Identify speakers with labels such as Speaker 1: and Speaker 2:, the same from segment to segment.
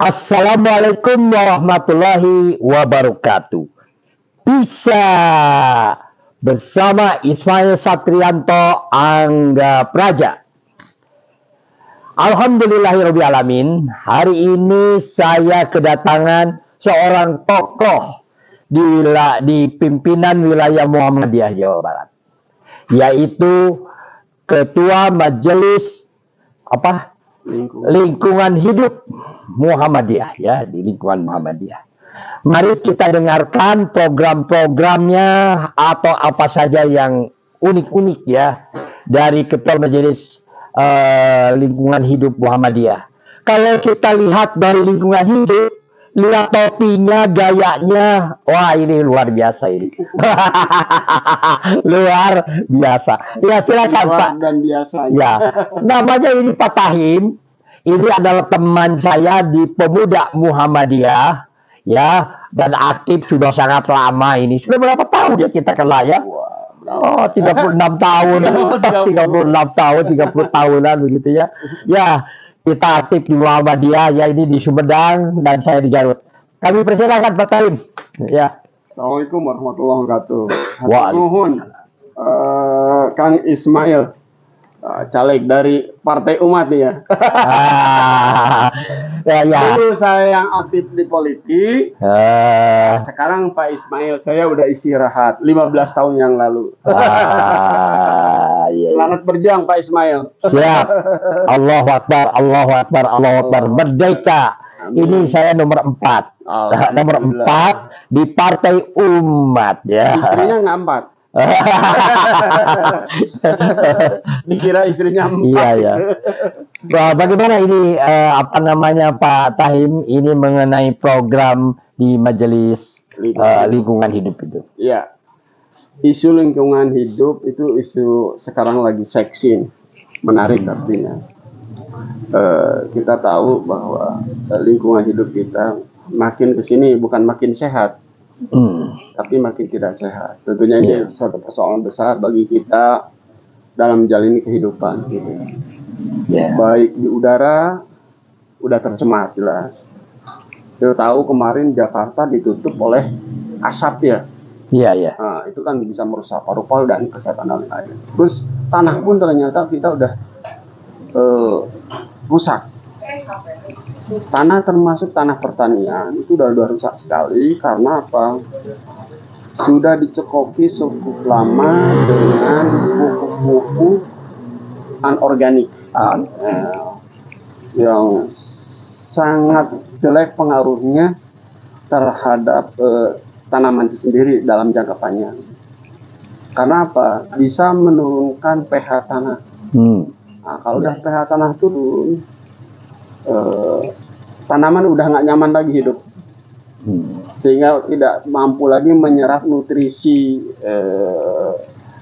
Speaker 1: Assalamualaikum warahmatullahi wabarakatuh. Bisa bersama Ismail Satrianto Angga Praja. Alhamdulillahirrabbilalamin. Hari ini saya kedatangan seorang tokoh di pimpinan wilayah Muhammadiyah Jawa Barat, yaitu Ketua Majelis Lingkungan Hidup Muhammadiyah, ya, di lingkungan Muhammadiyah. Mari kita dengarkan program-programnya atau apa saja yang unik-unik ya dari Ketua Majelis Lingkungan Hidup Muhammadiyah. Kalau kita lihat dari lingkungan hidup, lihat topinya, gayanya, wah ini luar biasa ini. Luar biasa. Ya silakan Pak.
Speaker 2: Dan biasa.
Speaker 1: Ya, namanya ini Pak Tahim. Ini adalah teman saya di Pemuda Muhammadiyah, ya, dan aktif sudah sangat lama ini. Sudah berapa tahun ya kita kenal ya? Oh, 36 tahun, 36 tahun, 30 tahunan begitu ya. Ya, kita aktif di Muhammadiyah, ya ini di Sumedang dan saya di Garut. Kami persilakan Pak Tahim. Ya.
Speaker 2: Assalamualaikum warahmatullahi wabarakatuh.
Speaker 1: Waalaikumsalam.
Speaker 2: Kang Ismail, caleg dari Partai Umat nih ya.
Speaker 1: Ya.
Speaker 2: Dulu saya yang aktif di politik. Sekarang Pak Ismail, saya udah istirahat 15 tahun yang lalu.
Speaker 1: Iya.
Speaker 2: Selamat berjuang Pak Ismail.
Speaker 1: Siap. Allahu Akbar, Allahu Akbar, Allahu Akbar. Merdeka. Ini saya nomor 4. Nomor 4 di Partai Umat ya.
Speaker 2: Istrinya nggak 4. Dikira istrinya 4.
Speaker 1: Iya ya. Wah, bagaimana ini Pak Tahim ini mengenai program di Majelis Lingkungan Hidup itu?
Speaker 2: Iya. Isu lingkungan hidup itu isu sekarang lagi seksi, menarik artinya. Kita tahu bahwa lingkungan hidup kita makin kesini bukan makin sehat, tapi makin tidak sehat. Tentunya ini suatu persoalan besar bagi kita dalam menjalani kehidupan, gitu. Baik di udara udah tercemar jelas. Kita tahu kemarin Jakarta ditutup oleh asap ya.
Speaker 1: Iya.
Speaker 2: Nah, itu kan bisa merusak paru-paru dan kesehatan lain-lain. Terus tanah pun ternyata kita udah rusak. Tanah termasuk tanah pertanian itu udah rusak sekali karena apa? Sudah dicekoki cukup lama dengan pupuk-pupuk anorganik yang sangat jelek pengaruhnya terhadap tanaman itu sendiri dalam jangka panjang. Karena apa? Bisa menurunkan pH tanah. Nah, kalau udah pH tanah turun, tanaman udah nggak nyaman lagi hidup, sehingga tidak mampu lagi menyerap nutrisi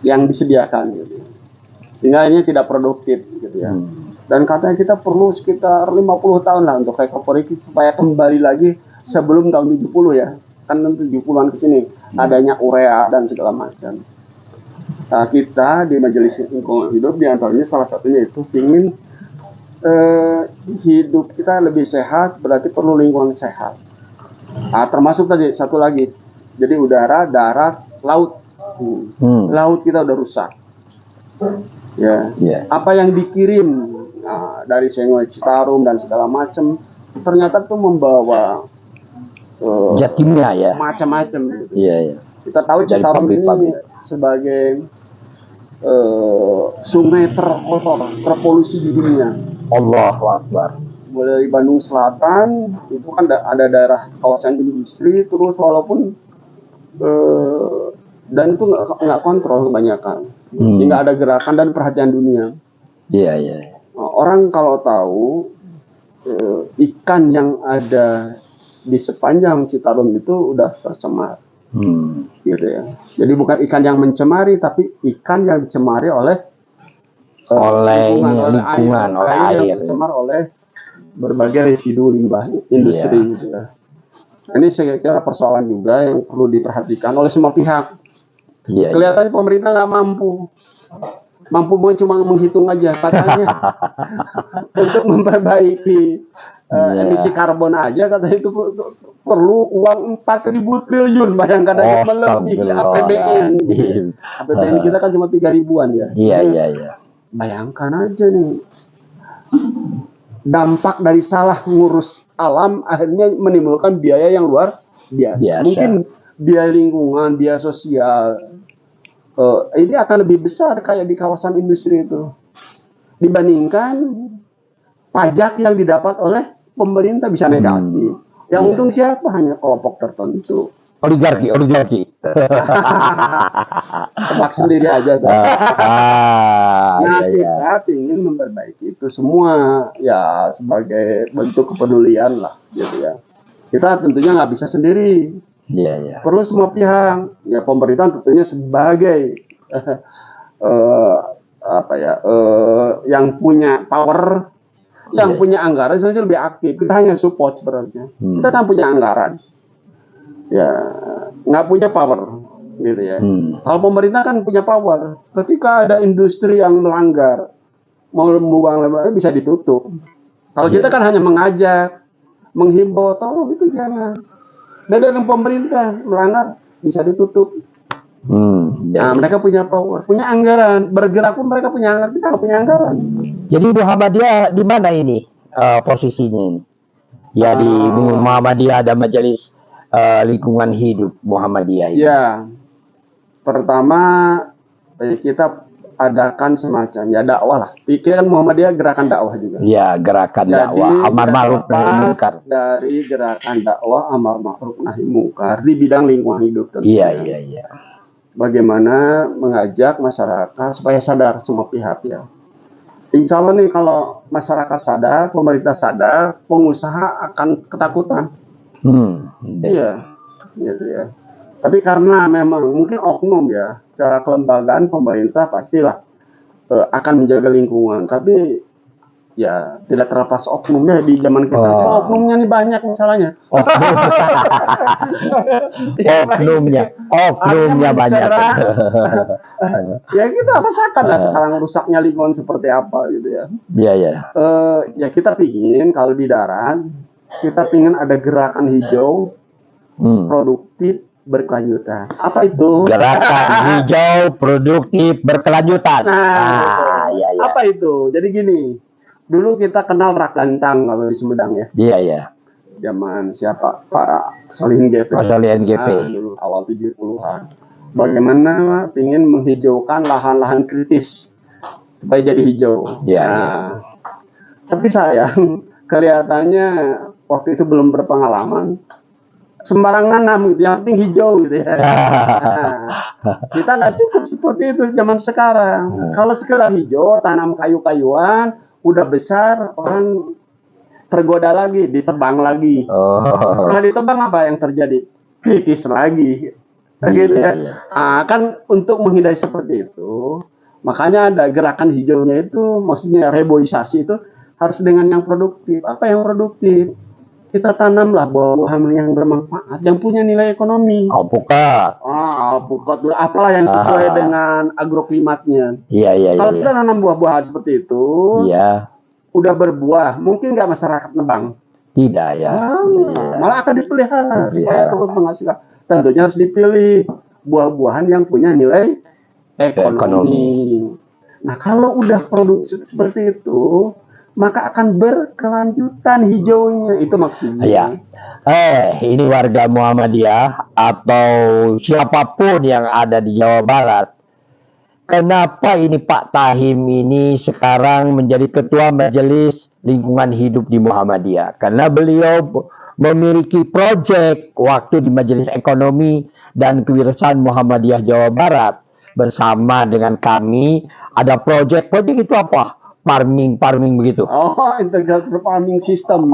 Speaker 2: yang disediakan, gitu. Sehingga ini tidak produktif, gitu ya. Dan katanya kita perlu sekitar 50 tahun lah untuk recovery supaya kembali lagi sebelum tahun 70 ya. Kan 70-an ke sini adanya urea dan segala macam. Nah, kita di Majelis Lingkungan Hidup diantaranya salah satunya itu ingin hidup kita lebih sehat, berarti perlu lingkungan sehat. Nah, termasuk tadi satu lagi, jadi udara, darat, laut. Laut kita udah rusak. Ya. Apa yang dikirim dari Sungai Citarum dan segala macam ternyata tuh membawa
Speaker 1: zat kimia ya.
Speaker 2: Macam-macam. Gitu.
Speaker 1: Iya.
Speaker 2: Kita tahu Citarum ini sebagai sungai terpolusi di dunia.
Speaker 1: Allahu Akbar.
Speaker 2: Mulai dari Bandung Selatan itu kan ada daerah kawasan industri, terus walaupun dan itu nggak kontrol kebanyakan, sehingga ada gerakan dan perhatian dunia.
Speaker 1: Iya.
Speaker 2: Orang kalau tahu ikan yang ada di sepanjang Citarum itu udah tercemar, gitu ya. Jadi bukan ikan yang mencemari, tapi ikan yang dicemari oleh lingkungan, oleh air yang tercemar oleh berbagai residu limbah industri, gitu ya. Ini saya kira persoalan juga yang perlu diperhatikan oleh semua pihak. Kelihatannya pemerintah nggak mampu cuma menghitung aja katanya untuk memperbaiki
Speaker 1: Iya.
Speaker 2: emisi karbon aja kata itu perlu uang 4.000 triliun, bayangkan aja melebihi APBN. APBN kita kan cuma 3.000-an ya.
Speaker 1: Iya, iya, iya.
Speaker 2: Bayangkan aja nih, dampak dari salah ngurus alam akhirnya menimbulkan biaya yang luar biasa. Mungkin biaya lingkungan, biaya sosial, ini akan lebih besar kayak di kawasan industri itu dibandingkan pajak yang didapat oleh pemerintah bisa negatif. Yang untung siapa? Hanya kelompok tertentu.
Speaker 1: Oligarki.
Speaker 2: Tebak sendiri aja. Nah, kita ingin memperbaiki itu semua ya sebagai bentuk kepedulian lah, gitu ya. Kita tentunya nggak bisa sendiri.
Speaker 1: Iya.
Speaker 2: Perlu semua pihak. Ya pemerintah tentunya sebagai yang punya power, yang punya anggaran saja lebih aktif. Kita hanya support sebenarnya. Kita kan punya anggaran, ya nggak punya power, gitu ya. Kalau pemerintah kan punya power. Ketika ada industri yang melanggar, mau membuang limbah bisa ditutup. Kalau kita kan hanya mengajak, menghimbau, tolong itu jangan. Dan dari pemerintah melanggar bisa ditutup. Nah, mereka punya power, punya anggaran, bergerak pun mereka punya anggaran, kita nggak punya anggaran.
Speaker 1: Jadi Muhammadiyah di mana ini posisinya ini? Ya di Muhammadiyah ada Majelis Lingkungan Hidup Muhammadiyah ini.
Speaker 2: Ya, pertama kita adakan semacam ya dakwah lah. Pikiran Muhammadiyah gerakan dakwah juga.
Speaker 1: Ya, gerakan dakwah amar ma'ruf nahi munkar.
Speaker 2: Dari gerakan dakwah amar ma'ruf nahi munkar di bidang lingkungan hidup tentunya.
Speaker 1: Iya.
Speaker 2: Bagaimana mengajak masyarakat supaya sadar semua pihak ya. Insya Allah nih kalau masyarakat sadar, pemerintah sadar, pengusaha akan ketakutan. Iya, gitu ya. Tapi karena memang mungkin oknum ya, secara kelembagaan pemerintah pastilah akan menjaga lingkungan. Tapi ya tidak terlepas oknumnya di zaman kita. Oknumnya nih banyak masalahnya.
Speaker 1: Oknumnya banyak.
Speaker 2: Ya kita rasakan lah sekarang rusaknya lingkungan seperti apa gitu ya.
Speaker 1: Iya.
Speaker 2: Ya kita pingin kalau di darat kita pingin ada gerakan hijau produktif berkelanjutan. Apa itu?
Speaker 1: Gerakan hijau produktif berkelanjutan.
Speaker 2: Iya. Apa itu? Jadi gini. Dulu kita kenal rak gantang kalau di Sumedang ya.
Speaker 1: Iya.
Speaker 2: Zaman siapa? Pak Solihin GP. Dulu awal 70-an. Bagaimana ingin menghijaukan lahan-lahan kritis supaya jadi hijau. Tapi sayang kelihatannya waktu itu belum berpengalaman. Sembarangan nanam gitu, yang penting hijau gitu ya. Kita nggak cukup seperti itu zaman sekarang. Kalau sekedar hijau, tanam kayu-kayuan, udah besar, orang tergoda lagi, ditebang lagi. Setelah ditebang apa yang terjadi? Kritis lagi. Gitu ya. Kan untuk menghindari seperti itu, makanya ada gerakan hijaunya itu, maksudnya reboisasi itu harus dengan yang produktif. Apa yang produktif? Kita tanamlah buah-buahan yang bermanfaat, yang punya nilai ekonomi.
Speaker 1: Alpukat.
Speaker 2: Alpukat dulu, apalah yang sesuai dengan agroklimatnya.
Speaker 1: Iya.
Speaker 2: Kalau kita nanam buah-buahan seperti itu, udah berbuah, mungkin nggak masyarakat nebang.
Speaker 1: Tidak ya.
Speaker 2: Malah akan dipelihara supaya terus menghasilkan. Tentunya harus dipilih buah-buahan yang punya nilai ekonomi. Nah, kalau udah produksi seperti itu, maka akan berkelanjutan hijaunya, itu maksudnya.
Speaker 1: Ini warga Muhammadiyah atau siapapun yang ada di Jawa Barat, kenapa ini Pak Tahim ini sekarang menjadi Ketua Majelis Lingkungan Hidup di Muhammadiyah? Karena beliau memiliki proyek waktu di Majelis Ekonomi dan Kewirausahaan Muhammadiyah Jawa Barat bersama dengan kami. Ada proyek itu apa? Farming begitu.
Speaker 2: Integrated farming system.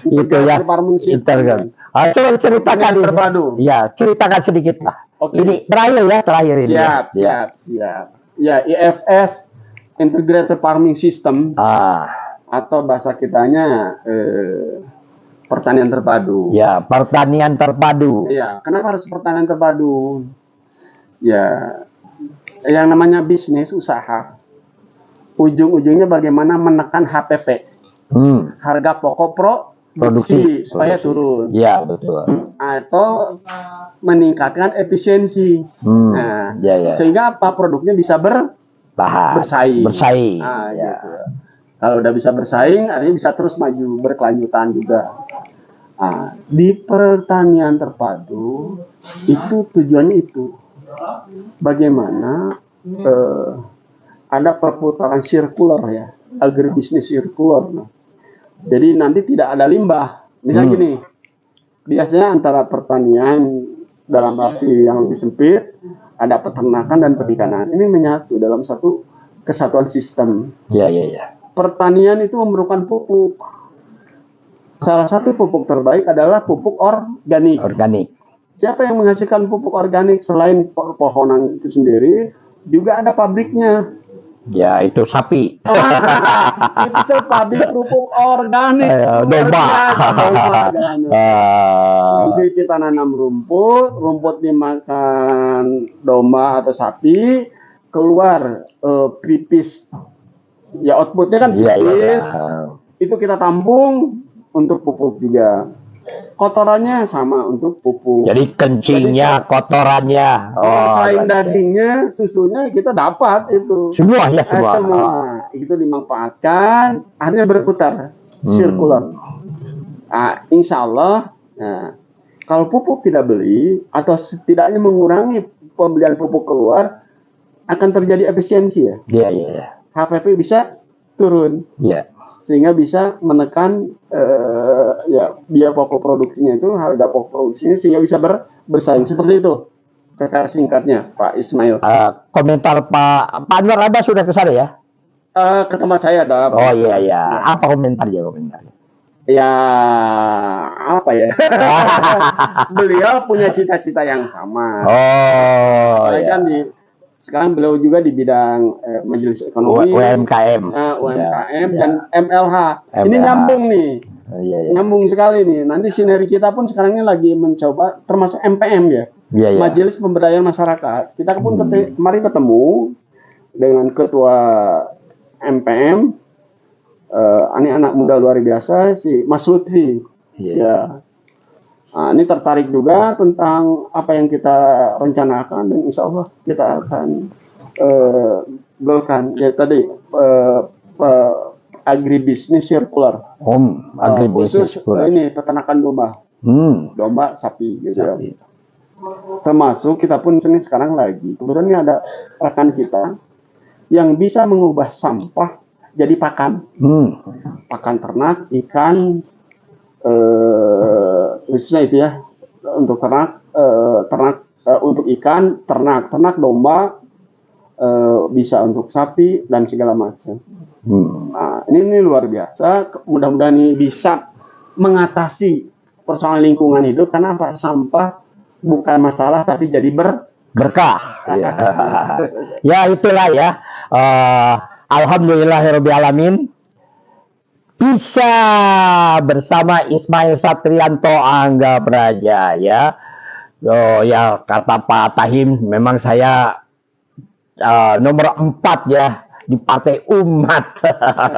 Speaker 1: Itu ya.
Speaker 2: Farming system.
Speaker 1: Coba ceritakan
Speaker 2: terpadu.
Speaker 1: Ya, ceritakan sedikit lah. Ini terakhir ini.
Speaker 2: Siap. Ya, IFS Integrated Farming System. Atau bahasa kitanya pertanian terpadu.
Speaker 1: Ya, pertanian terpadu.
Speaker 2: Ya, kenapa harus pertanian terpadu? Ya, yang namanya bisnis usaha. Ujung-ujungnya bagaimana menekan HPP. harga pokok produksi supaya turun,
Speaker 1: ya betul,
Speaker 2: atau meningkatkan efisiensi. Nah, sehingga apa, produknya bisa bersaing. Nah,
Speaker 1: ya.
Speaker 2: gitu. Kalau udah bisa bersaing, artinya bisa terus maju, berkelanjutan juga. Nah, di pertanian terpadu itu tujuannya itu bagaimana ada perputaran sirkular ya, agribisnis sirkular. Nah, jadi nanti tidak ada limbah. Misalnya gini, biasanya antara pertanian dalam arti yang lebih sempit, ada peternakan dan perikanan. Ini menyatu dalam satu kesatuan sistem.
Speaker 1: Ya.
Speaker 2: Pertanian itu memerlukan pupuk. Salah satu pupuk terbaik adalah pupuk organik. Siapa yang menghasilkan pupuk organik selain pepohonan itu sendiri? Juga ada pabriknya.
Speaker 1: Ya, itu sapi.
Speaker 2: Itu pabrik pupuk organik.
Speaker 1: Domba.
Speaker 2: Jadi kita nanam rumput dimakan domba atau sapi, keluar pipis. Ya, outputnya kan pipis. Itu kita tampung untuk pupuk juga. Kotorannya sama untuk pupuk.
Speaker 1: Jadi kencingnya, kotorannya,
Speaker 2: selain dagingnya, susunya kita dapat itu.
Speaker 1: Semua.
Speaker 2: Itu dimanfaatkan, akhirnya berputar, sirkular. Nah, insya Allah, kalau pupuk tidak beli atau setidaknya mengurangi pembelian pupuk keluar, akan terjadi efisiensi ya.
Speaker 1: Iya.
Speaker 2: HPP bisa turun.
Speaker 1: Iya.
Speaker 2: Sehingga bisa menekan biaya pokok produksinya itu, harga pokok produksinya, sehingga bisa bersaing. Seperti itu secara singkatnya, Pak Ismail.
Speaker 1: Komentar Pak Anwar Abbas sudah ke sana ya?
Speaker 2: Ke tempat saya ada.
Speaker 1: Oh iya. Apa komentarnya?
Speaker 2: Ya, apa ya? Beliau punya cita-cita yang sama. Kan sekarang beliau juga di bidang Majelis Ekonomi,
Speaker 1: UMKM
Speaker 2: dan MLH. Ini nyambung nih, nyambung sekali nih. Nanti sinergi kita pun sekarang ini lagi mencoba, termasuk MPM ya, Majelis Pemberdayaan Masyarakat. Kita pun kemarin ketemu dengan ketua MPM, anak-anak muda luar biasa, si Mas Lutfi. Ya. Nah, ini tertarik juga tentang apa yang kita rencanakan, dan insya Allah kita akan golkan ya tadi agribisnis sirkular.
Speaker 1: Agribisnis
Speaker 2: sirkular. Ini peternakan domba, sapi gitu ya. Termasuk kita pun sini sekarang lagi. Kemudian ini ada rekan kita yang bisa mengubah sampah jadi pakan. Pakan ternak, ikan, khususnya itu ya, untuk ternak, untuk ikan, ternak domba, bisa untuk sapi dan segala macam. Nah, ini luar biasa. Mudah-mudahan ini bisa mengatasi persoalan lingkungan hidup. Karena apa? Sampah bukan masalah, tapi jadi
Speaker 1: berkah. Ya itulah ya. Alhamdulillahirabbil alamin. Bisa bersama Ismail Satrianto Angga Praja ya. Ya kata Pak Tahim, memang saya nomor 4 ya di Partai Umat.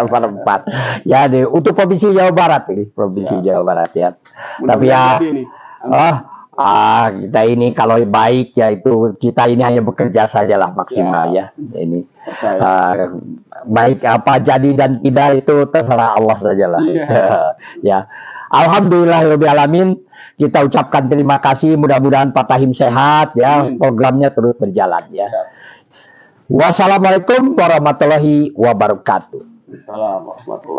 Speaker 1: Nomor 4 ya untuk Provinsi Jawa Barat ini, Jawa Barat ya. Tapi ya kita ini kalau baik ya itu kita ini hanya bekerja sajalah maksimal ya. Ini baik apa jadi dan tidak itu terserah Allah sajalah. Ya. Alhamdulillahirabbil alamin. Kita ucapkan terima kasih, mudah-mudahan Pak Tahim sehat ya, programnya terus berjalan ya. Wassalamualaikum warahmatullahi wabarakatuh.
Speaker 2: Waalaikumsalam warahmatullahi wabarakatuh.